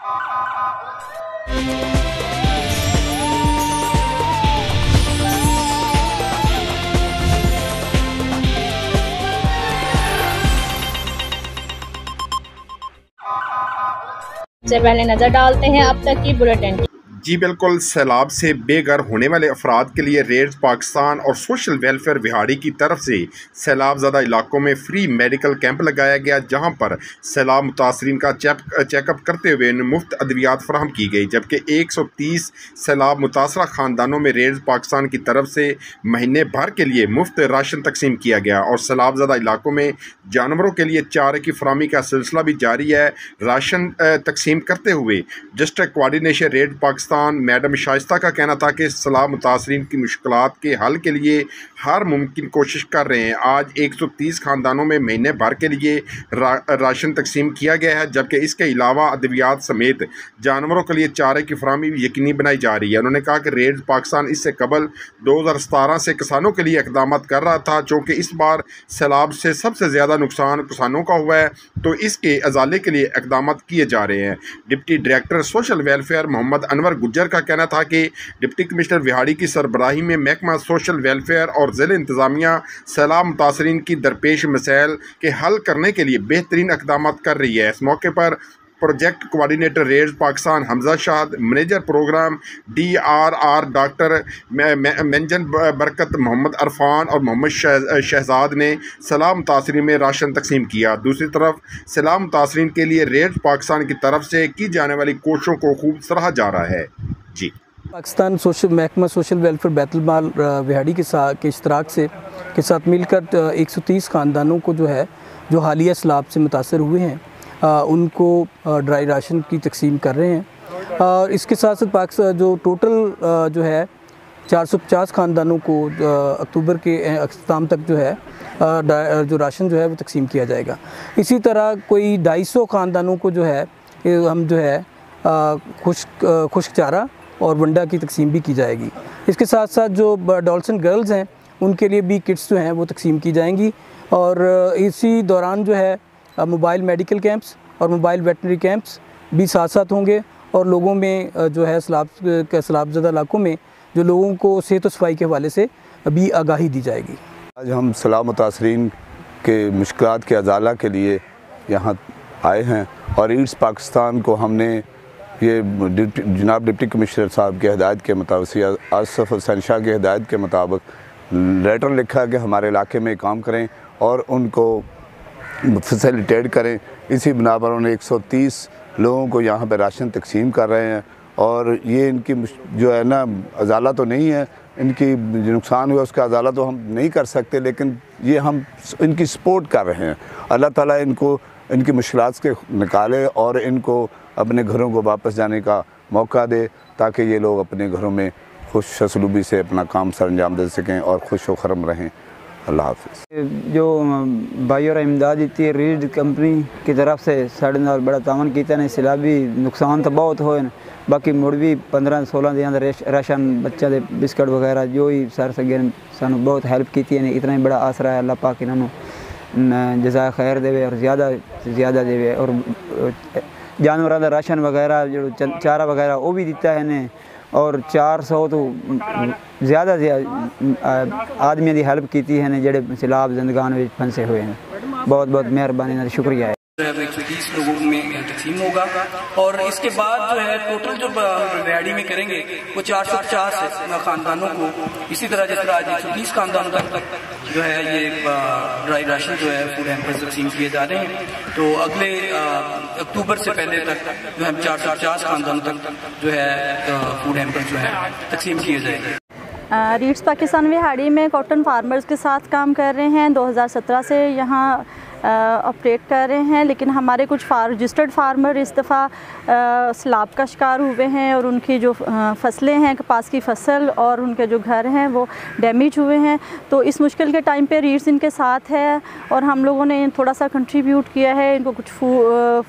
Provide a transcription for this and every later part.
से पहले नजर डालते हैं अब तक की बुलेटिन। जी बिल्कुल, सैलाब से बेघर होने वाले अफराद के लिए रेड्स पाकिस्तान और सोशल वेलफेयर विहाड़ी की तरफ से सैलाब ज़दा इलाकों में फ्री मेडिकल कैंप लगाया गया, जहां पर सैलाब मुतासरीन का चेकअप करते हुए उन्हें मुफ्त अद्वियात फराहम की गई। जबकि 130 सैलाब मुतासरा ख़ानदानों में रेड्स पाकिस्तान की तरफ से महीने भर के लिए मुफ्त राशन तकसीम किया गया और सैलाब ज़दा इलाकों में जानवरों के लिए चारे की फराहमी का सिलसिला भी जारी है। राशन तकसीम करते हुए district coordination red Pakistan madam Shaista का कहना था कि सैलाब मुतासरीन की मुश्किलात के हल के लिए हर मुमकिन कोशिश कर रहे हैं। आज 130 ख़ानदानों में महीने भर के लिए राशन तकसीम किया गया है, जबकि इसके अलावा अद्वियात समेत जानवरों के लिए चारे की फराहमी यकीनी बनाई जा रही है। उन्होंने कहा कि रेड पाकिस्तान इससे कबल 2017 से किसानों के लिए इक़दाम कर रहा था, चूँकि इस बार सैलाब से सबसे ज़्यादा नुकसान किसानों का हुआ है, तो इसके अजाले के लिए इक़दाम किए जा रहे हैं। Deputy director social welfare Mohammad Anwar Gujjar का कहना था कि डिप्टी कमिश्नर विहाड़ी की सरबराही में महकमा सोशल वेलफेयर और ज़िला इंतज़ामिया सैलाब मुतासरीन की दरपेश मसाइल के हल करने के लिए बेहतरीन इक़दाम कर रही है। इस मौके पर प्रोजेक्ट कोऑर्डिनेटर रेड्स Pakistan Hamza Shad, manager programme DRR doctor मंजन बरकत, मोहम्मद अरफान और मोहम्मद शहजाद ने सैलाब मुतासरीन में राशन तकसीम किया। दूसरी तरफ सैलाब मुतासरीन के लिए रेड्स पाकिस्तान की तरफ से की जाने वाली कोशिशों को खूब सराहा जा रहा है। जी, पाकिस्तान महकमा सोशल वेलफेयर बैतुल-माल विहाड़ी के इश्तराक से के साथ मिलकर 130 ख़ानदानों को जो हालिया सैलाब से मुतासर हुए हैं उनको ड्राई राशन की तकसीम कर रहे हैं। और इसके साथ साथ पाकिस्तान जो टोटल 450 ख़ानदानों को अक्टूबर के अख्ताम तक जो राशन वो तकसीम किया जाएगा। इसी तरह कोई 250 ख़ानदानों को हम खुश्क चारा और वंडा की तकसीम भी की जाएगी। इसके साथ साथ जो डॉल्सन गर्ल्स हैं उनके लिए भी किट्स वो तकसीम की जाएंगी। और इसी दौरान मोबाइल मेडिकल कैंप्स और मोबाइल वेटनरी कैंप्स भी साथ साथ होंगे और लोगों में सैलाबज़दा इलाकों में जो लोगों को सेहत और सफाई के हवाले से भी आगाही दी जाएगी। आज हम सैलाब मुतासरीन के मुश्किलात के अजाला के लिए यहाँ आए हैं और ईड्स पाकिस्तान को हमने ये जनाब डिप्टी कमिश्नर साहब के हिदायत के मुताबिक आसिफ हुसैन शाह के हिदायत के मुताबिक लेटर लिखा कि हमारे इलाके में काम करें और उनको फैसिलिटेट करें। इसी बिना पर उन्होंने 130 लोगों को यहाँ पर राशन तकसीम कर रहे हैं और ये इनकी अजाला तो नहीं है, इनकी जो नुकसान हुआ उसका अजाला तो हम नहीं कर सकते, लेकिन ये हम इनकी सपोर्ट कर रहे हैं। अल्लाह ताला इनको इनकी मुश्किलात के निकाले और इनको अपने घरों को वापस जाने का मौका दे, ताकि ये लोग अपने घरों में खुश असलूबी से अपना काम सर अंजाम दे सकें और खुश व खरम रहें। अल्लाह हाफ़िज़। जो भाई और इमदाद दी रीड कंपनी की तरफ से साढ़े नाल बड़ा तावन किया ने। सैलाबी नुकसान तो बहुत होए, बाकी मुड़ भी 15-16 दिन राशन बच्चा दे बिस्कुट वगैरह जो ही सर सगे सानू बहुत हेल्प की ने। इतना ही बड़ा आसरा है। अल्लाह पाक इन्होंने जज़ा खैर देवे और ज़्यादा से ज़्यादा देवे। और जानवरों का राशन वगैरह जो चारा वगैरह वो भी दिता है ने। और 400 तो ज़्यादा आदमियों की हेल्प की है ने जेडे सैलाब जिंदगान में फंसे हुए हैं। बहुत बहुत मेहरबानी, शुक्रिया है। 130 लोगों में तकसीम होगा और इसके बाद टोटल जो रिहाड़ी में करेंगे वो 450 ख़ानदानों को इसी तरह जिस तरह आज 130 ख़ानदानों तक ये ड्राई राशन फूड हैम्पर्स तकसीम किए जा रहे हैं। तो अगले अक्टूबर से पहले तक हम 450 ख़ानदानों तक फूड हैम्पर्स तकसीम किए जाएंगे। रीड्स पाकिस्तान विहाड़ी में कॉटन फार्मर्स के साथ काम कर रहे हैं। 2017 से यहाँ ऑपरेट कर रहे हैं, लेकिन हमारे कुछ रजिस्टर्ड फार्मर इस दफ़ा सैलाब का शिकार हुए हैं और उनकी जो फसलें हैं, कपास की फसल और उनके जो घर हैं वो डैमेज हुए हैं। तो इस मुश्किल के टाइम पे रीड्स इनके साथ है और हम लोगों ने थोड़ा सा कंट्रीब्यूट किया है। इनको कुछ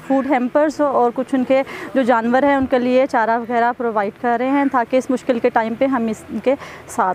फूड हैम्पर्स और कुछ उनके जो जानवर हैं उनके लिए चारा वगैरह प्रोवाइड कर रहे हैं, ताकि इस मुश्किल के टाइम पे हम इनके साथ